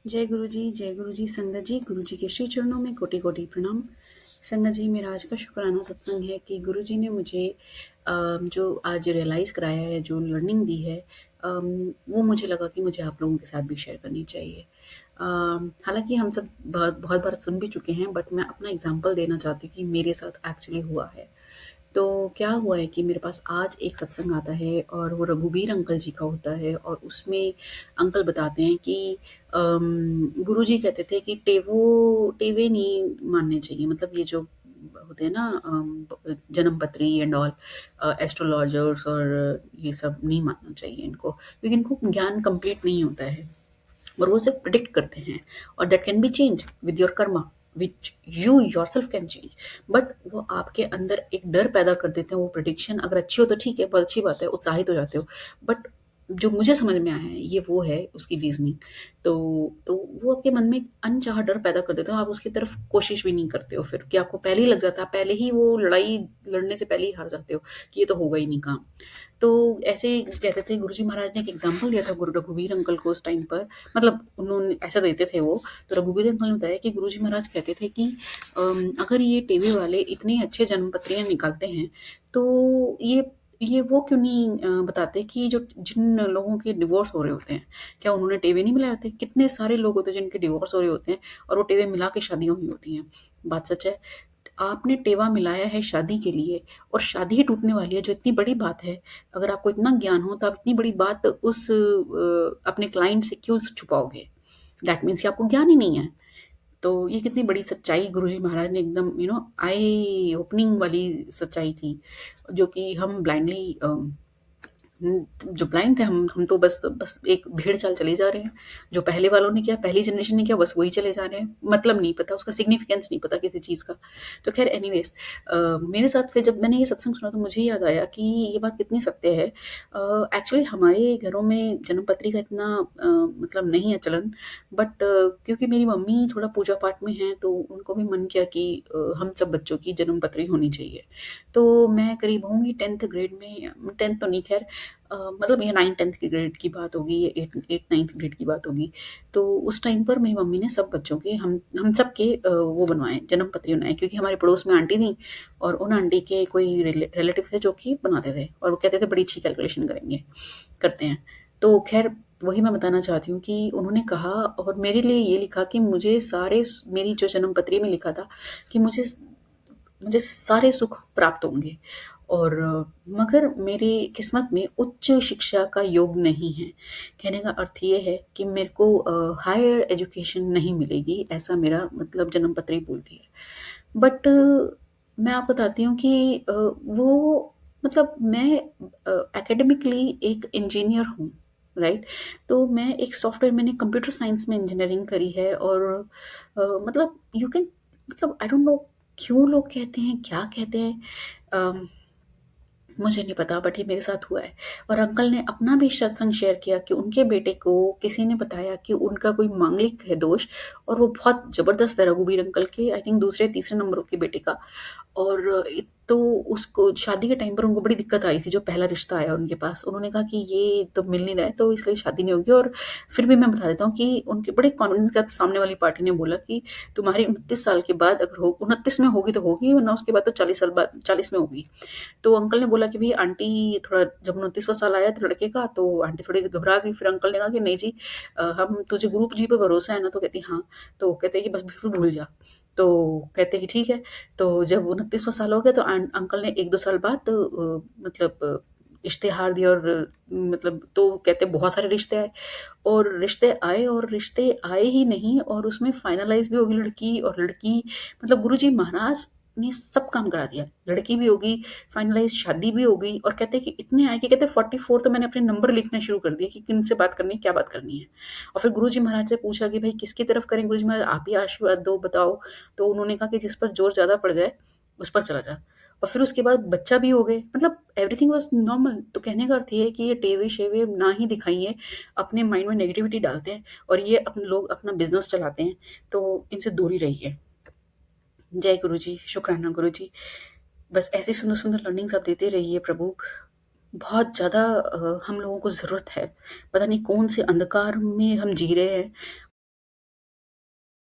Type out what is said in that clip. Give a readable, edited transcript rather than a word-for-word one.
जय गुरु जी संगत जी, गुरु जी के श्री चरणों में कोटि कोटि प्रणाम। संगत जी, मेरा आज का शुक्राना सत्संग है कि गुरु जी ने मुझे जो आज रियलाइज़ कराया है, जो लर्निंग दी है, वो मुझे लगा कि मुझे आप लोगों के साथ भी शेयर करनी चाहिए। हालांकि हम सब बहुत बहुत बार सुन भी चुके हैं, बट मैं अपना एग्जांपल देना चाहती हूँ कि मेरे साथ एक्चुअली हुआ है। तो क्या हुआ है कि मेरे पास आज एक सत्संग आता है और वो रघुवीर अंकल जी का होता है, और उसमें अंकल बताते हैं कि गुरुजी कहते थे कि टेवे नहीं मानने चाहिए, मतलब ये जो होते हैं ना, जन्म पत्री एंड ऑल, एस्ट्रोलॉजर्स और ये सब नहीं मानना चाहिए इनको, क्योंकि इनको ज्ञान कंप्लीट नहीं होता है और वो सिर्फ प्रिडिक्ट करते हैं, और that can be change with your Karma, which you your self can change. But वो आपके अंदर एक डर पैदा कर देते हैं। वो प्रिडिक्शन अगर अच्छी हो तो ठीक है, बहुत अच्छी बात है, उत्साहित हो जाते हो। बट जो मुझे समझ में आया है, ये वो है उसकी रीजनिंग। तो तो वो आपके मन में एक अनचाहा डर पैदा कर देते हो, आप उसकी तरफ कोशिश भी नहीं करते हो, फिर कि आपको पहले ही लग जाता है, पहले ही वो लड़ाई लड़ने से पहले ही हार जाते हो कि ये तो होगा ही नहीं काम। तो ऐसे ही कहते थे, गुरुजी महाराज ने एक एग्जांपल दिया था गुरु रघुवीर अंकल को उस टाइम पर, मतलब उन्होंने ऐसा देते थे वो। तो रघुवीर अंकल ने बताया कि गुरुजी महाराज कहते थे कि अगर ये टीवी वाले इतने अच्छे जन्मपत्रियां निकालते हैं, तो ये वो क्यों नहीं बताते कि जो जिन लोगों के डिवोर्स हो रहे होते हैं, क्या उन्होंने टेवे नहीं मिलाए होते? कितने सारे लोग होते हैं जिनके डिवोर्स हो रहे होते हैं और वो टेवे मिला के शादियां हुई होती हैं। बात सच है। आपने टेवा मिलाया है शादी के लिए, और शादी ही टूटने वाली है, जो इतनी बड़ी बात है। अगर आपको इतना ज्ञान हो तो आप इतनी बड़ी बात उस अपने क्लाइंट से क्यों छुपाओगे? दैट मीन्स कि आपको ज्ञान ही नहीं है। तो ये कितनी बड़ी सच्चाई गुरुजी महाराज ने एकदम आई ओपनिंग वाली सच्चाई थी, जो कि हम ब्लाइंडली जो ब्लाइंड थे, हम तो बस बस एक भेड़ चाल चले जा रहे हैं। जो पहले वालों ने किया, पहली जनरेशन ने किया, बस वही चले जा रहे हैं। मतलब नहीं पता, उसका सिग्निफिकेंस नहीं पता किसी चीज़ का। तो खैर एनीवेज, मेरे साथ फिर जब मैंने ये सत्संग सुना तो मुझे याद आया कि ये बात कितनी सत्य है। एक्चुअली हमारे घरों में जन्मपत्री का इतना मतलब नहीं है चलन, बट क्योंकि मेरी मम्मी थोड़ा पूजा पाठ में है, तो उनको भी मन किया कि हम सब बच्चों की जन्मपत्री होनी चाहिए। तो मैं करीब होंगी 10th ग्रेड में, 10th तो नहीं खैर, मतलब ये 9th-10th की ग्रेड की बात होगी, ये 8th-9th ग्रेड की बात होगी। तो उस टाइम पर मेरी मम्मी ने सब बच्चों के, हम सब के वो बनवाए, जन्म पत्री बनाए, क्योंकि हमारे पड़ोस में आंटी थी, और उन आंटी के कोई रिलेटिव थे जो कि बनाते थे, और वो कहते थे बड़ी अच्छी कैलकुलेशन करेंगे, करते हैं। तो खैर वही मैं बताना चाहती हूँ कि उन्होंने कहा और मेरे लिए ये लिखा कि मुझे सारे, मेरी जो जन्म पत्री में लिखा था कि मुझे मुझे सारे सुख प्राप्त होंगे, और मगर मेरी किस्मत में उच्च शिक्षा का योग नहीं है। कहने का अर्थ ये है कि मेरे को हायर एजुकेशन नहीं मिलेगी, ऐसा मेरा मतलब जन्म पत्री बोलती है। बट मैं आपको बताती हूँ कि वो, मतलब मैं एकेडमिकली एक इंजीनियर हूँ, राइट? तो मैं एक सॉफ्टवेयर, मैंने कंप्यूटर साइंस में इंजीनियरिंग करी है, और मतलब यू कैन, मतलब आई डोंट नो क्यों लोग कहते हैं, क्या कहते हैं, अम, मुझे नहीं पता, बट ये मेरे साथ हुआ है। और अंकल ने अपना भी सत्संग शेयर किया कि उनके बेटे को किसी ने बताया कि उनका कोई मांगलिक है दोष, और वो बहुत ज़बरदस्त है, रघुवीर अंकल के आई थिंक दूसरे तीसरे नंबरों के बेटे का। और तो उसको शादी के टाइम पर उनको बड़ी दिक्कत आ रही थी, जो पहला रिश्ता आया उनके पास, उन्होंने कहा कि ये तो मिल नहीं रहा है, तो इसलिए शादी नहीं होगी। और फिर भी मैं बता देता हूँ कि उनके बड़े कॉन्फिडेंस के साथ सामने वाली पार्टी ने बोला कि तुम्हारी 29 साल के बाद अगर हो, 29 में होगी तो होगी, वरना उसके बाद तो 40 साल बाद, 40 में होगी। तो अंकल ने बोला कि भई आंटी, थोड़ा जब 29वाँ साल आया तो लड़के का, तो आंटी थोड़ी घबरा गई। फिर अंकल ने कहा कि नहीं जी, हम तुझे गुरु जी पे भरोसा है ना? तो कहती हाँ। तो कहते कि बस बिल्कुल भूल जा। तो कहते कि ठीक है। तो जब 29वाँ साल हो गया तो अंकल ने 1-2 साल बाद मतलब इश्तेहार दिया, और मतलब तो कहते बहुत सारे रिश्ते आए, और रिश्ते आए ही नहीं, और उसमें फाइनलाइज़ भी हो गई लड़की, और लड़की, मतलब गुरुजी महाराज ने सब काम करा दिया। लड़की भी हो गई, फाइनलाइज़ शादी भी हो गई, और कहते हैं कि इतने आए कि कहते हैं 44 तो मैंने अपने नंबर लिखना शुरू कर दिए कि किनसे बात करनी है, क्या बात करनी है। और फिर गुरुजी महाराज से पूछा कि भई किसकी तरफ करें गुरुजी महाराज, आप ही आशीर्वाद दो, बताओ। तो उन्होंने कहा कि जिस पर ज़ोर ज़्यादा पड़ जाए, उस पर चला जा। और फिर उसके बाद बच्चा भी हो गए, मतलब एवरीथिंग वाज़ नॉर्मल। तो कहने का अर्थ ये है कि ये टेवे-शेवे ना ही दिखाइए, अपने माइंड में नेगेटिविटी डालते हैं, और ये अपने लोग अपना बिज़नेस चलाते हैं, तो इनसे दूर ही रहिए। जय गुरु जी, शुक्राना गुरु जी। बस ऐसी सुंदर-सुंदर लर्निंग्स आप देते रहिए प्रभु। बहुत ज़्यादा हम लोगों को ज़रूरत है। पता नहीं कौन से अंधकार में हम जी रहे हैं,